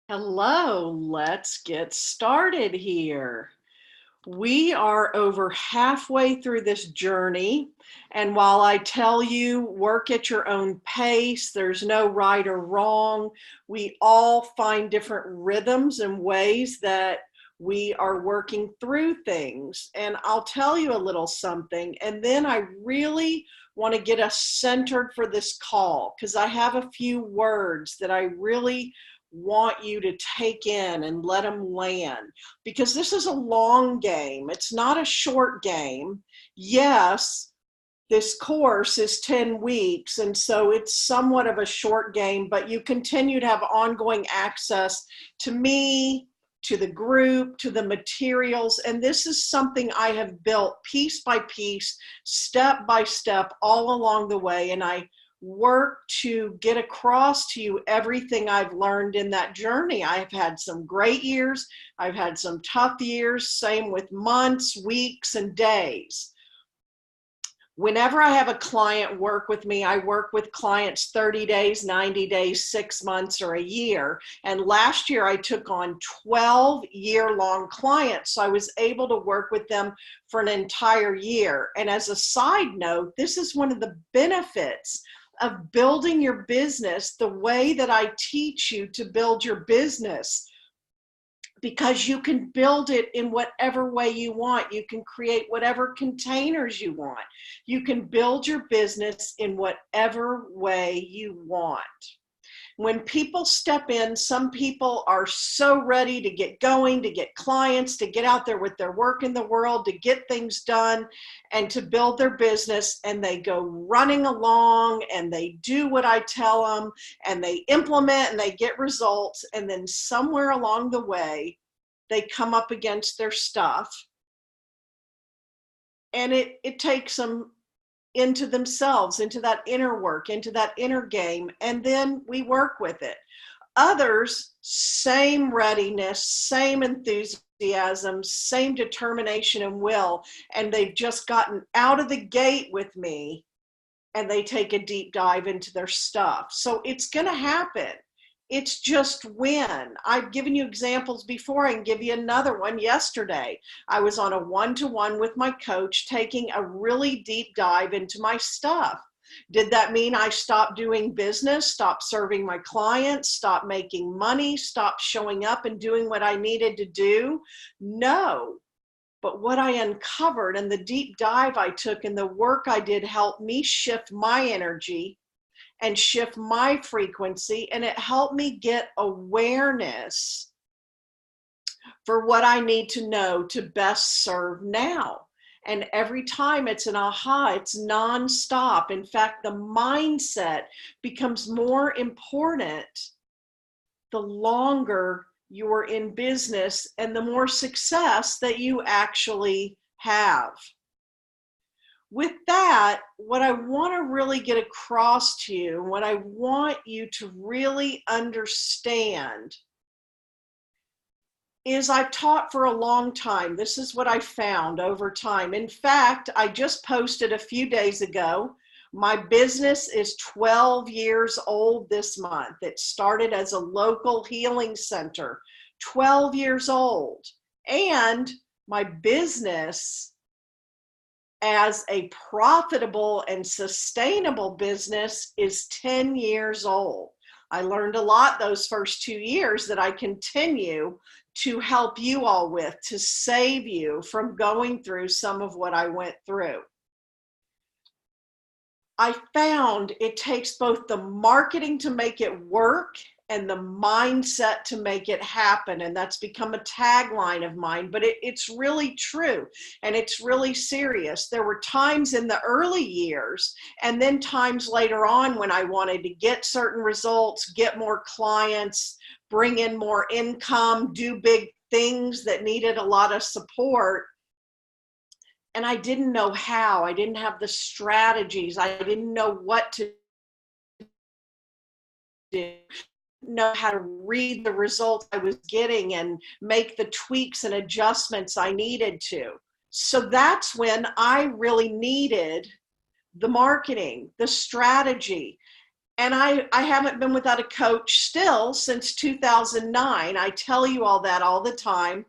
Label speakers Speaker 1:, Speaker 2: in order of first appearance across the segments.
Speaker 1: Hello, let's get started here. We are over halfway through this journey, and while I tell you work at your own pace, there's no right or wrong, we all find different rhythms and ways that we are working through things. And I'll tell you a little something, and then I really want to get us centered for this call because I have a few words that I really want you to take in and let them land because this is a long game. It's not a short game. Yes, this course is 10 weeks, and so it's somewhat of a short game, but you continue to have ongoing access to me, to the group, to the materials. And this is something I have built piece by piece, step by step, all along the way. And I work to get across to you everything I've learned in that journey. I've had some great years. I've had some tough years, same with months, weeks, and days. Whenever I have a client work with me, I work with clients 30 days, 90 days, 6 months, or a year. And last year I took on 12 year-long clients. So I was able to work with them for an entire year. And as a side note, this is one of the benefits of building your business the way that I teach you to build your business, because you can build it in whatever way you want. You can create whatever containers you want. You can build your business in whatever way you want. When people step in, some people are so ready to get going, to get clients, to get out there with their work in the world, to get things done and to build their business, and they go running along and they do what I tell them and they implement and they get results. And then somewhere along the way, they come up against their stuff, and it takes them into themselves, into that inner work, into that inner game, and then we work with it. Others, same readiness, same enthusiasm, same determination and will, and they've just gotten out of the gate with me and they take a deep dive into their stuff. So it's going to happen. It's just when. I've given you examples before. I can give you another one. Yesterday, I was on a one-to-one with my coach, taking a really deep dive into my stuff. Did that mean I stopped doing business, stopped serving my clients, stopped making money, stopped showing up and doing what I needed to do? No. But what I uncovered and the deep dive I took and the work I did helped me shift my energy and shift my frequency, and it helped me get awareness for what I need to know to best serve now. And every time it's an aha, it's nonstop. In fact, the mindset becomes more important the longer you're in business and the more success that you actually have. With that, what I want to really get across to you, what I want you to really understand is I've taught for a long time. This is what I found over time. In fact, I just posted a few days ago. My business is 12 years old this month. It started as a local healing center, 12 years old. And my business as a profitable and sustainable business is 10 years old. I learned a lot those first 2 years that I continue to help you all with, to save you from going through some of what I went through. I found it takes both the marketing to make it work and the mindset to make it happen. And that's become a tagline of mine, but it's really true. And it's really serious. There were times in the early years and then times later on when I wanted to get certain results, get more clients, bring in more income, do big things that needed a lot of support. And I didn't know how. I didn't have the strategies. I didn't know what to do. Know how to read the results I was getting and make the tweaks and adjustments I needed to. So that's when I really needed the marketing, the strategy. And I haven't been without a coach still since 2009. I tell you all that all the time.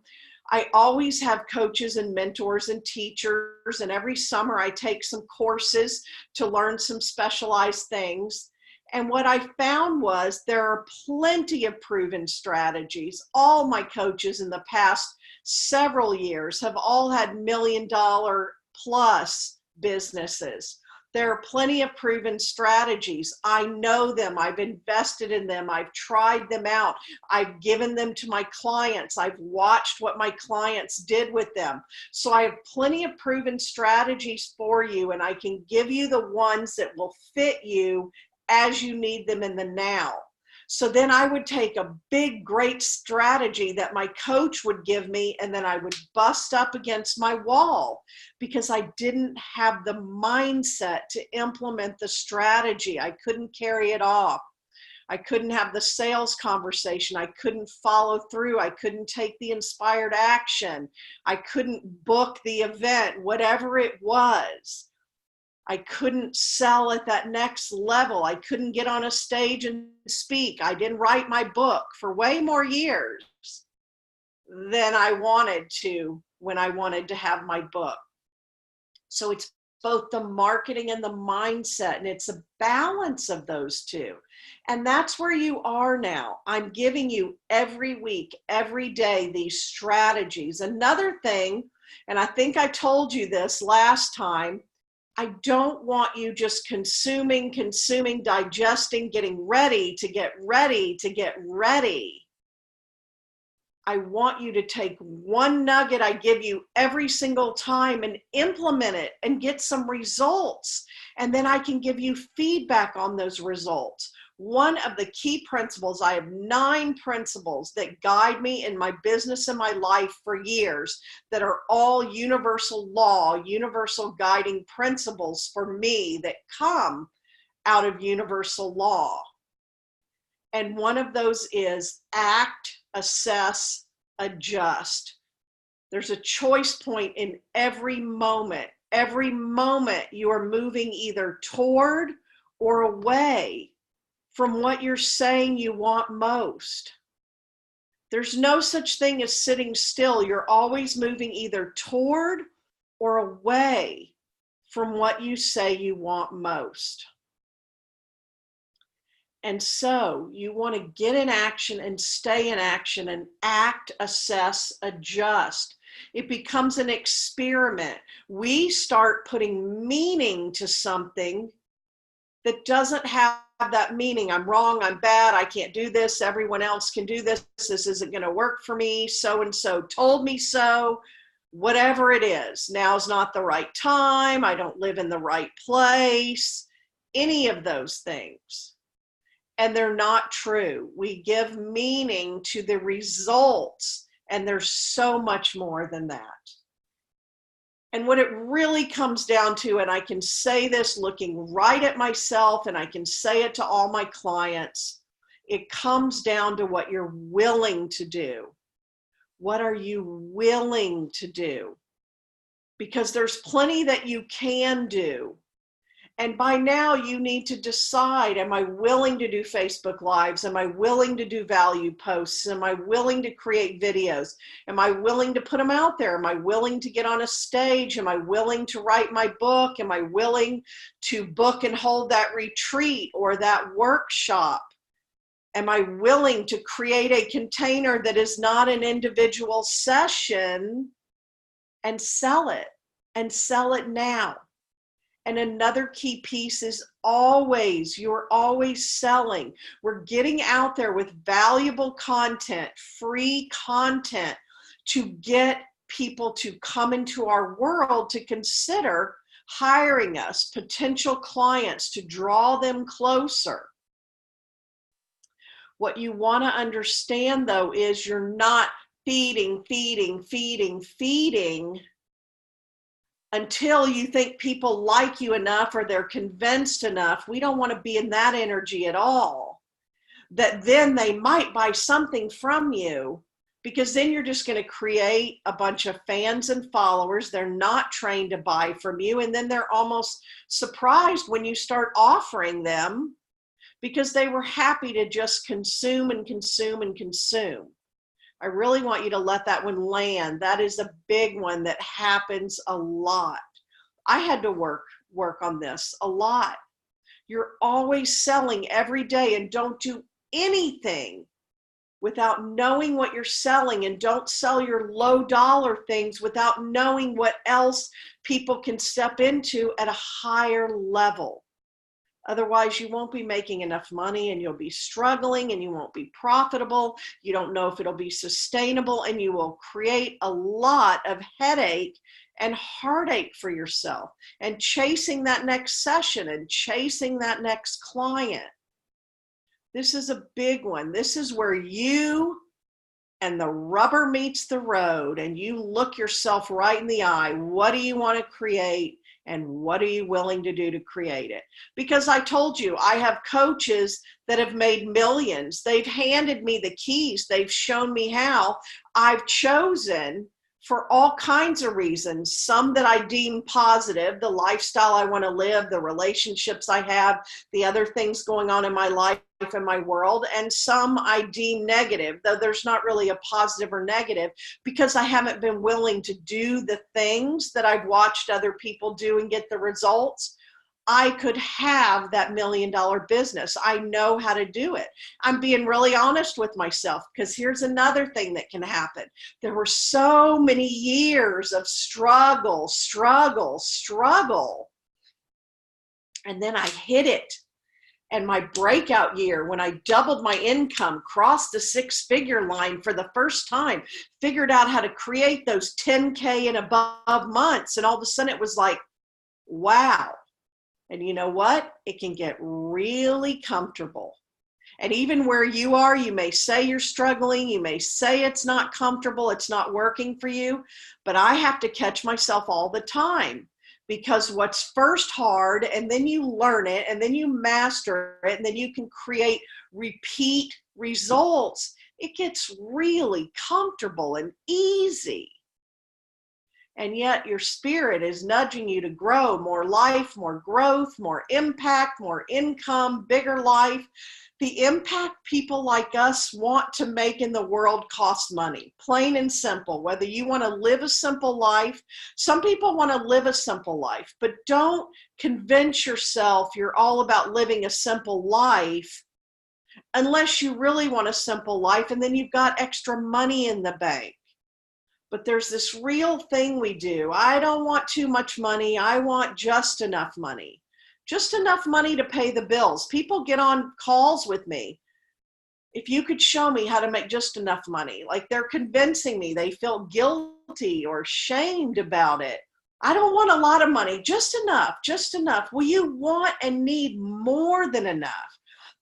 Speaker 1: I always have coaches and mentors and teachers, and every summer I take some courses to learn some specialized things. And what I found was there are plenty of proven strategies. All my coaches in the past several years have all had $1 million plus businesses. There are plenty of proven strategies. I know them. I've invested in them. I've tried them out. I've given them to my clients. I've watched what my clients did with them. So I have plenty of proven strategies for you, and I can give you the ones that will fit you as you need them in the now. So then I would take a big, great strategy that my coach would give me, and then I would bust up against my wall because I didn't have the mindset to implement the strategy. I couldn't carry it off. I couldn't have the sales conversation. I couldn't follow through. I couldn't take the inspired action. I couldn't book the event, whatever it was. I couldn't sell at that next level. I couldn't get on a stage and speak. I didn't write my book for way more years than I wanted to when I wanted to have my book. So it's both the marketing and the mindset, and it's a balance of those two. And that's where you are now. I'm giving you every week, every day, these strategies. Another thing, and I think I told you this last time, I don't want you just consuming, digesting, getting ready to get ready to get ready. I want you to take one nugget I give you every single time and implement it and get some results. And then I can give you feedback on those results. One of the key principles, I have 9 principles that guide me in my business and my life for years that are all universal law, universal guiding principles for me that come out of universal law. And one of those is act, assess, adjust. There's a choice point in every moment. Every moment you are moving either toward or away from what you're saying you want most. There's no such thing as sitting still. You're always moving either toward or away from what you say you want most. And so you want to get in action and stay in action and act, assess, adjust. It becomes an experiment. We start putting meaning to something that doesn't have that meaning. I'm wrong, I'm bad, I can't do this, everyone else can do this, this isn't going to work for me, so-and-so told me so, whatever it is. Now's not the right time, I don't live in the right place, any of those things. And they're not true. We give meaning to the results, and there's so much more than that. And what it really comes down to, and I can say this looking right at myself, and I can say it to all my clients, it comes down to what you're willing to do. What are you willing to do? Because there's plenty that you can do. And by now you need to decide, am I willing to do Facebook Lives? Am I willing to do value posts? Am I willing to create videos? Am I willing to put them out there? Am I willing to get on a stage? Am I willing to write my book? Am I willing to book and hold that retreat or that workshop? Am I willing to create a container that is not an individual session and sell it now? And another key piece is you're always selling. We're getting out there with valuable content, free content to get people to come into our world to consider hiring us, potential clients, to draw them closer. What you want to understand though is you're not feeding until you think people like you enough or they're convinced enough. We don't want to be in that energy at all. That then they might buy something from you, because then you're just going to create a bunch of fans and followers. They're not trained to buy from you. And then they're almost surprised when you start offering them because they were happy to just consume and consume and consume. I really want you to let that one land. That is a big one that happens a lot. I had to work on this a lot. You're always selling every day and don't do anything without knowing what you're selling, and don't sell your low dollar things without knowing what else people can step into at a higher level. Otherwise, you won't be making enough money and you'll be struggling and you won't be profitable. You don't know if it'll be sustainable, and you will create a lot of headache and heartache for yourself and chasing that next session and chasing that next client. This is a big one. This is where you and the rubber meets the road and you look yourself right in the eye. What do you want to create? And what are you willing to do to create it? Because I told you, I have coaches that have made millions. They've handed me the keys. They've shown me how. I've chosen, for all kinds of reasons, some that I deem positive, the lifestyle I want to live, the relationships I have, the other things going on in my life and my world, and some I deem negative, though there's not really a positive or negative, because I haven't been willing to do the things that I've watched other people do and get the results. I could have that $1 million business. I know how to do it. I'm being really honest with myself, because here's another thing that can happen. There were so many years of struggle. And then I hit it. And my breakout year, when I doubled my income, crossed the 6-figure line for the first time, figured out how to create those 10K and above months. And all of a sudden it was like, wow. And you know what? It can get really comfortable. And even where you are, you may say you're struggling. You may say it's not comfortable. It's not working for you. But I have to catch myself all the time, because what's first hard, and then you learn it, and then you master it, and then you can create repeat results. It gets really comfortable and easy. And yet your spirit is nudging you to grow more life, more growth, more impact, more income, bigger life. The impact people like us want to make in the world costs money, plain and simple. Whether you want to live a simple life, some people want to live a simple life, but don't convince yourself you're all about living a simple life unless you really want a simple life and then you've got extra money in the bank. But there's this real thing we do. I don't want too much money. I want just enough money. Just enough money to pay the bills. People get on calls with me. If you could show me how to make just enough money, like they're convincing me, they feel guilty or shamed about it. I don't want a lot of money, just enough, just enough. Well, you want and need more than enough.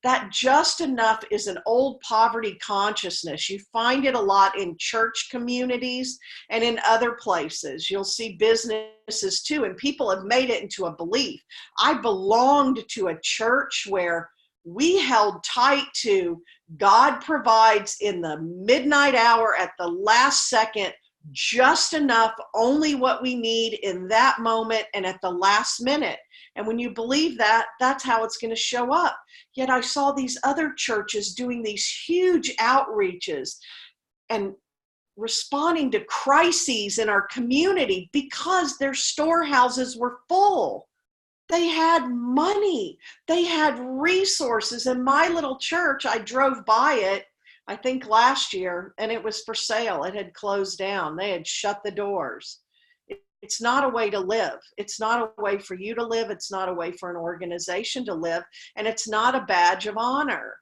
Speaker 1: That just enough is an old poverty consciousness. You find it a lot in church communities and in other places. You'll see businesses too, and people have made it into a belief. I belonged to a church where we held tight to God provides in the midnight hour at the last second, just enough, only what we need in that moment and at the last minute. And when you believe that, that's how it's going to show up. Yet I saw these other churches doing these huge outreaches and responding to crises in our community because their storehouses were full. They had money. They had resources. And my little church, I drove by it, I think last year, and it was for sale. It had closed down. They had shut the doors. It's not a way to live. It's not a way for you to live. It's not a way for an organization to live. And it's not a badge of honor.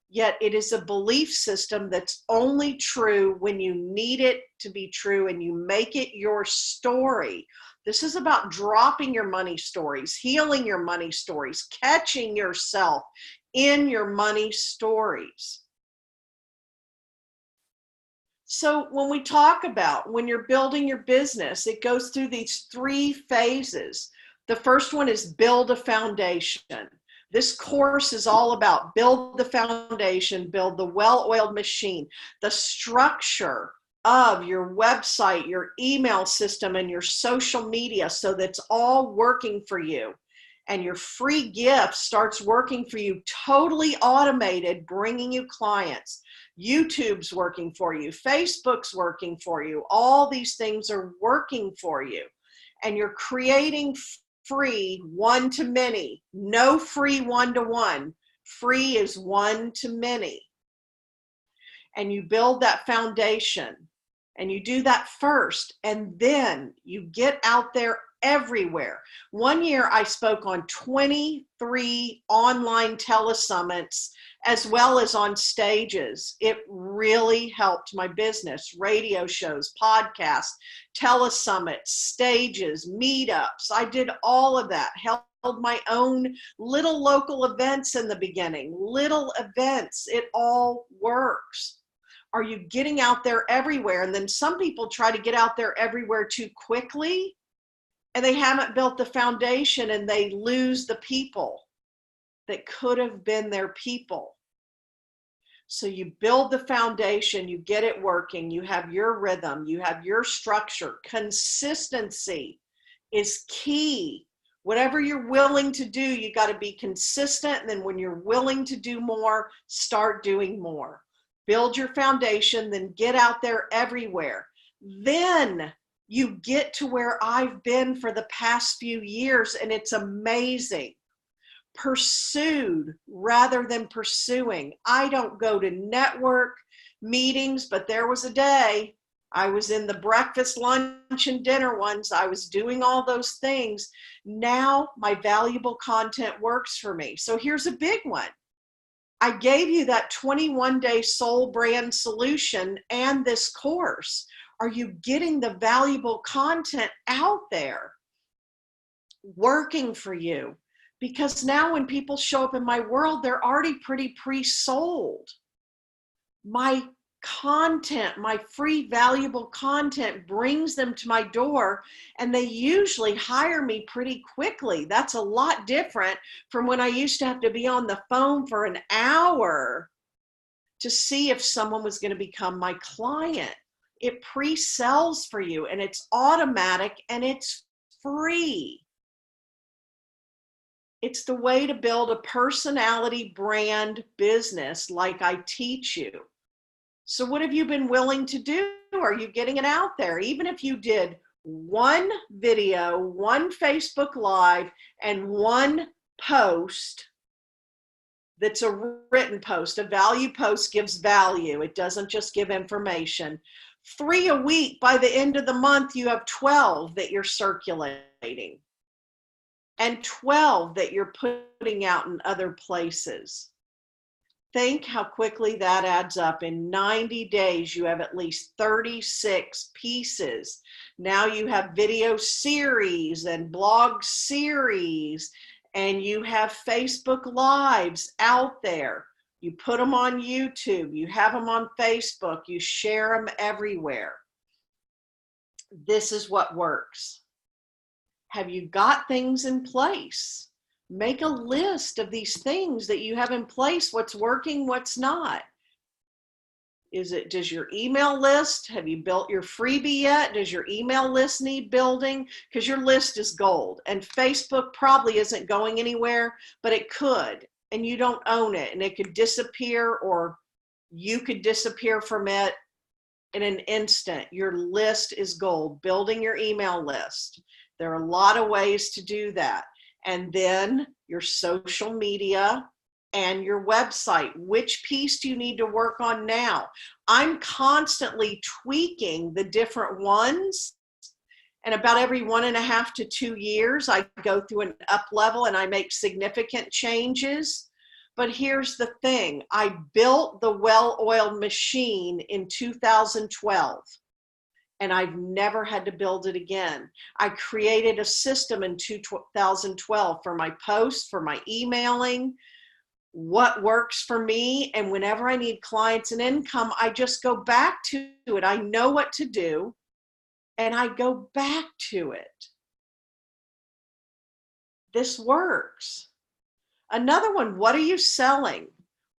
Speaker 1: Yet it is a belief system that's only true when you need it to be true and you make it your story. This is about dropping your money stories, healing your money stories, catching yourself in your money stories. So when we talk about when you're building your business, it goes through these 3 phases. The first one is build a foundation. This course is all about build the foundation, build the well-oiled machine, the structure of your website, your email system, and your social media so that's all working for you. and your free gift starts working for you, totally automated, bringing you clients. YouTube's working for you, Facebook's working for you, all these things are working for you, and you're creating free one-to-many, no free one-to-one. Free is one-to-many. And you build that foundation, and you do that first, and then you get out there everywhere. One year I spoke on 23 online telesummits as well as on stages. It really helped my business. Radio shows, podcasts, telesummits, stages, meetups. I did all of that. Held my own little local events in the beginning. Little events. It all works. Are you getting out there everywhere? And then some people try to get out there everywhere too quickly, and they haven't built the foundation, and they lose the people that could have been their people. So you build the foundation, you get it working, you have your rhythm, you have your structure. Consistency is key. Whatever you're willing to do, you got to be consistent. And then when you're willing to do more, start doing more. Build your foundation, then get out there everywhere. Then you get to where I've been for the past few years, and it's amazing. Pursued rather than pursuing. I don't go to network meetings, but there was a day I was in the breakfast, lunch, and dinner ones. I was doing all those things. Now my valuable content works for me. So here's a big one. I gave you that 21-day soul brand solution and this course. Are you getting the valuable content out there working for you? Because now when people show up in my world, they're already pretty pre-sold. My content, my free valuable content brings them to my door, and they usually hire me pretty quickly. That's a lot different from when I used to have to be on the phone for an hour to see if someone was going to become my client. It pre-sells for you, and it's automatic, and it's free. It's the way to build a personality brand business like I teach you. So what have you been willing to do? Are you getting it out there? Even if you did one video, one Facebook Live, and one post that's a written post. A value post gives value. It doesn't just give information. 3 a week. By the end of the month, you have 12 that you're circulating, and 12 that you're putting out in other places. Think how quickly that adds up. In 90 days, you have at least 36 pieces. Now you have video series and blog series, and you have Facebook Lives out there. You put them on YouTube, you have them on Facebook, you share them everywhere. This is what works. Have you got things in place? Make a list of these things that you have in place. What's working, what's not. Does your email list, have you built your freebie yet? Does your email list need building? Because your list is gold, and Facebook probably isn't going anywhere, but it could, and you don't own it, and it could disappear, or you could disappear from it in an instant. Your list is gold. Building your email list. There are a lot of ways to do that. And then your social media and your website. Which piece do you need to work on now? I'm constantly tweaking the different ones. And about every 1.5 to 2 years, I go through an up level and I make significant changes. But here's the thing. I built the well-oiled machine in 2012. And I've never had to build it again. I created a system in 2012 for my posts, for my emailing, what works for me. And whenever I need clients and income, I just go back to it. I know what to do, and I go back to it. This works. Another one, what are you selling?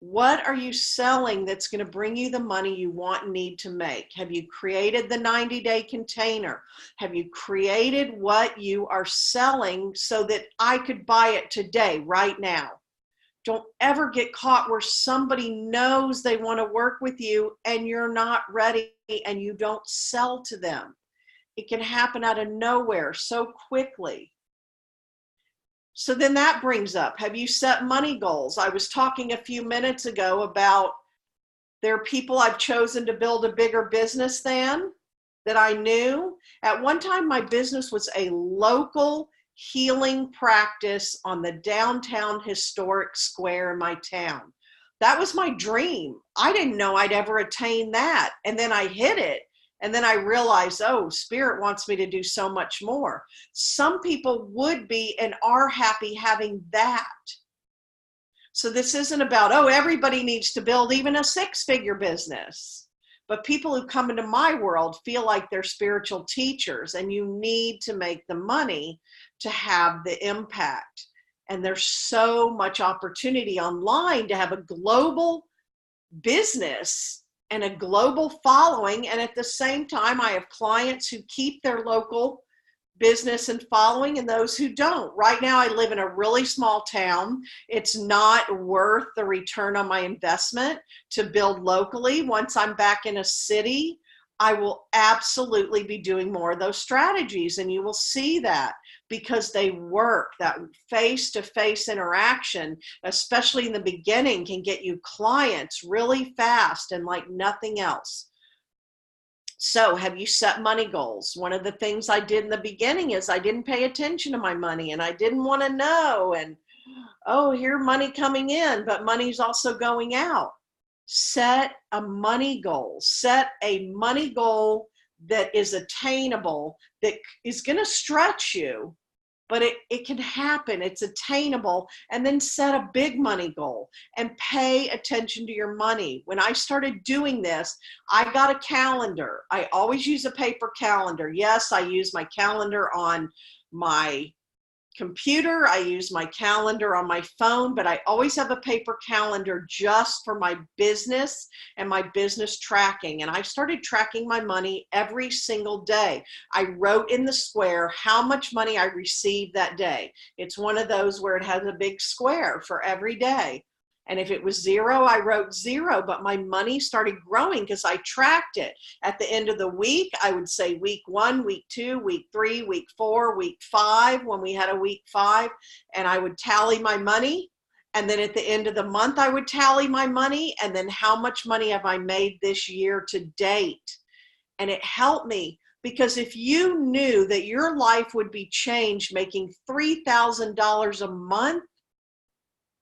Speaker 1: What are you selling that's going to bring you the money you want and need to make? Have you created the 90-day container? Have you created what you are selling so that I could buy it today, right now? Don't ever get caught where somebody knows they want to work with you and you're not ready and you don't sell to them. It can happen out of nowhere so quickly. So then that brings up, have you set money goals? I was talking a few minutes ago about there are people I've chosen to build a bigger business than that I knew. At one time, my business was a local healing practice on the downtown historic square in my town. That was my dream. I didn't know I'd ever attain that. And then I hit it. And then I realized, oh, Spirit wants me to do so much more. Some people would be and are happy having that. So this isn't about, oh, everybody needs to build even a 6-figure business. But people who come into my world feel like they're spiritual teachers, and you need to make the money to have the impact. And there's so much opportunity online to have a global business and a global following. And at the same time, I have clients who keep their local business and following and those who don't. Right now, I live in a really small town. It's not worth the return on my investment to build locally. Once I'm back in a city, I will absolutely be doing more of those strategies, and you will see that because they work. That face-to-face interaction, especially in the beginning, can get you clients really fast and like nothing else. So have you set money goals? One of the things I did in the beginning is I didn't pay attention to my money and I didn't want to know. And, oh, here money coming in, but money's also going out. Set a money goal. Set a money goal that is attainable, that is going to stretch you, but it can happen. It's attainable. And then set a big money goal and pay attention to your money. When I started doing this, I got a calendar. I always use a paper calendar. Yes, I use my calendar on my computer. I use my calendar on my phone, but I always have a paper calendar just for my business and my business tracking. And I started tracking my money every single day. I wrote in the square how much money I received that day. It's one of those where it has a big square for every day. And if it was 0, I wrote 0, but my money started growing because I tracked it. At the end of the week, I would say week 1, week 2, week 3, week 4, week 5, when we had a week 5, and I would tally my money. And then at the end of the month, I would tally my money, and then how much money have I made this year to date? And it helped me, because if you knew that your life would be changed making $3,000 a month,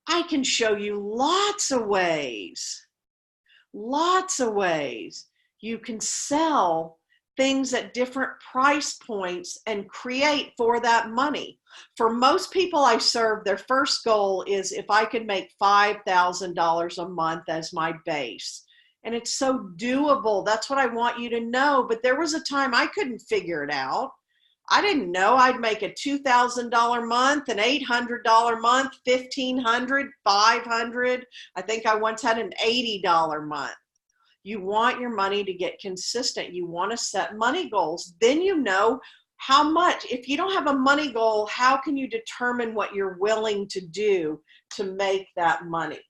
Speaker 1: I can show you lots of ways you can sell things at different price points and create for that money. For most people I serve, their first goal is if I could make $5,000 a month as my base. And it's so doable. That's what I want you to know. But there was a time I couldn't figure it out. I didn't know I'd make a $2,000 month, an $800 month, $1,500, $500. I think I once had an $80 month. You want your money to get consistent. You want to set money goals. Then you know how much. If you don't have a money goal, how can you determine what you're willing to do to make that money?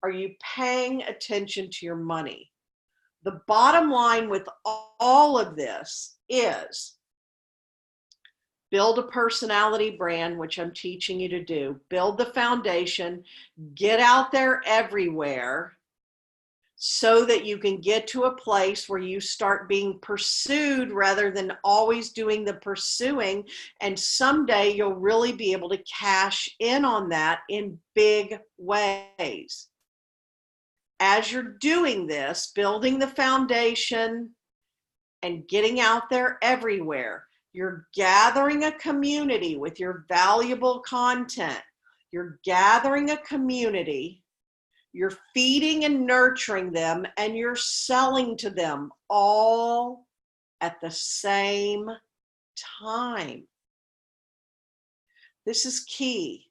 Speaker 1: Are you paying attention to your money? The bottom line with all of this is, build a personality brand, which I'm teaching you to do. Build the foundation, get out there everywhere so that you can get to a place where you start being pursued rather than always doing the pursuing. And someday you'll really be able to cash in on that in big ways. As you're doing this, building the foundation and getting out there everywhere, you're gathering a community with your valuable content. You're gathering a community. You're feeding and nurturing them, and you're selling to them all at the same time. This is key.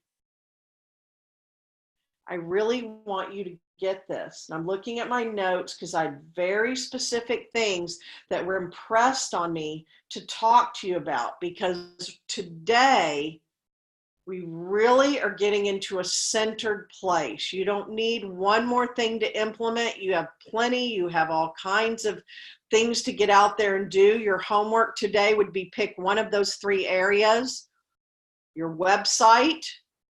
Speaker 1: I really want you to get this. And I'm looking at my notes because I had very specific things that were impressed on me to talk to you about, because today we really are getting into a centered place. You don't need one more thing to implement. You have plenty. You have all kinds of things to get out there and do. Your homework today would be pick one of those 3 areas: your website,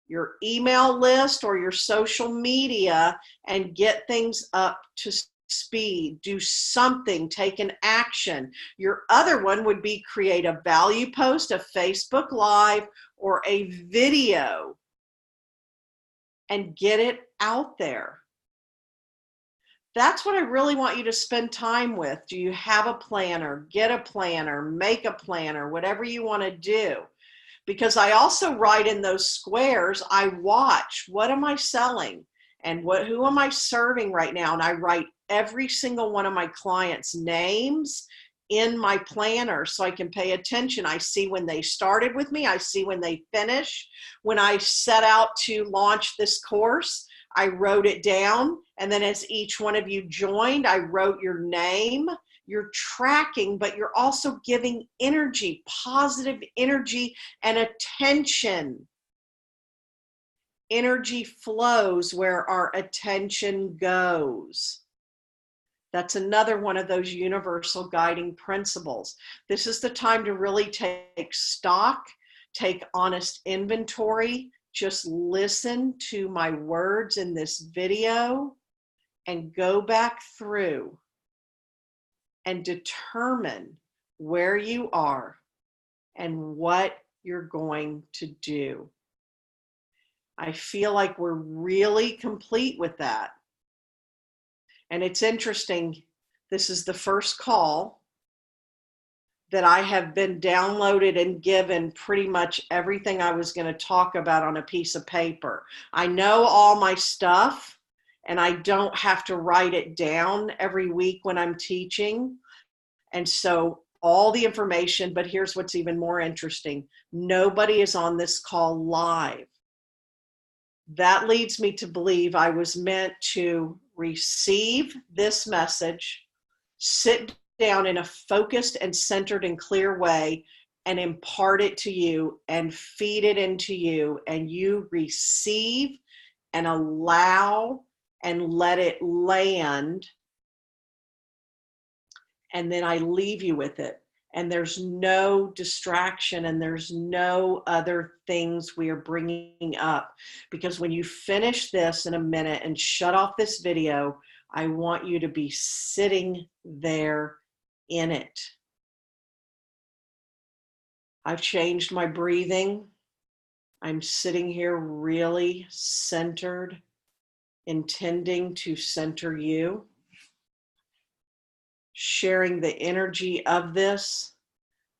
Speaker 1: your email list, or your social media, and get things up to speed. Do something, take an action. Your other one would be create a value post, a Facebook Live, or a video, and get it out there. That's what I really want you to spend time with. Do you have a planner? Get a planner, make a planner, whatever you want to do. Because I also write in those squares, I watch, what am I selling? And who am I serving right now? And I write every single one of my clients' names in my planner so I can pay attention. I see when they started with me. I see when they finish. When I set out to launch this course, I wrote it down. And then as each one of you joined, I wrote your name. You're tracking, but you're also giving energy, positive energy and attention. Energy flows where our attention goes. That's another one of those universal guiding principles. This is the time to really take stock, take honest inventory, just listen to my words in this video and go back through and determine where you are and what you're going to do. I feel like we're really complete with that. And it's interesting, this is the first call that I have been downloaded and given pretty much everything I was going to talk about on a piece of paper. I know all my stuff, and I don't have to write it down every week when I'm teaching. And so all the information, but here's what's even more interesting. Nobody is on this call live. That leads me to believe I was meant to receive this message, sit down in a focused and centered and clear way, and impart it to you and feed it into you, and you receive and allow and let it land, and then I leave you with it. And there's no distraction and there's no other things we are bringing up. Because when you finish this in a minute and shut off this video, I want you to be sitting there in it. I've changed my breathing. I'm sitting here really centered, intending to center you. Sharing the energy of this,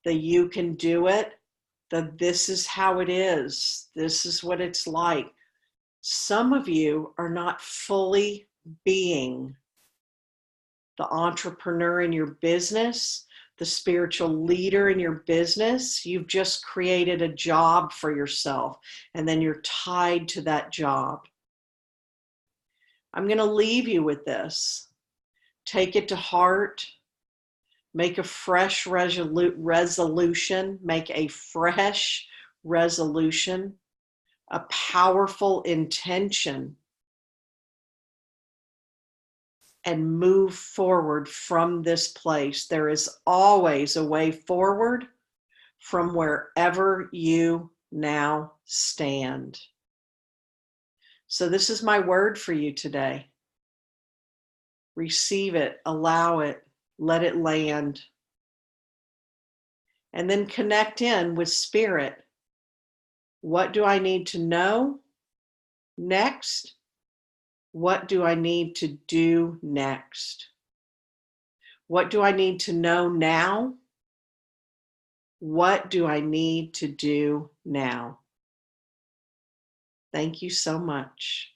Speaker 1: that you can do it, that this is how it is, this is what it's like. Some of you are not fully being the entrepreneur in your business, the spiritual leader in your business. You've just created a job for yourself, and then you're tied to that job. I'm going to leave you with this. Take it to heart. Make a fresh resolution. Make a fresh resolution. A powerful intention. And move forward from this place. There is always a way forward from wherever you now stand. So this is my word for you today. Receive it, allow it, let it land. And then connect in with spirit. What do I need to know next? What do I need to do next? What do I need to know now? What do I need to do now? Thank you so much.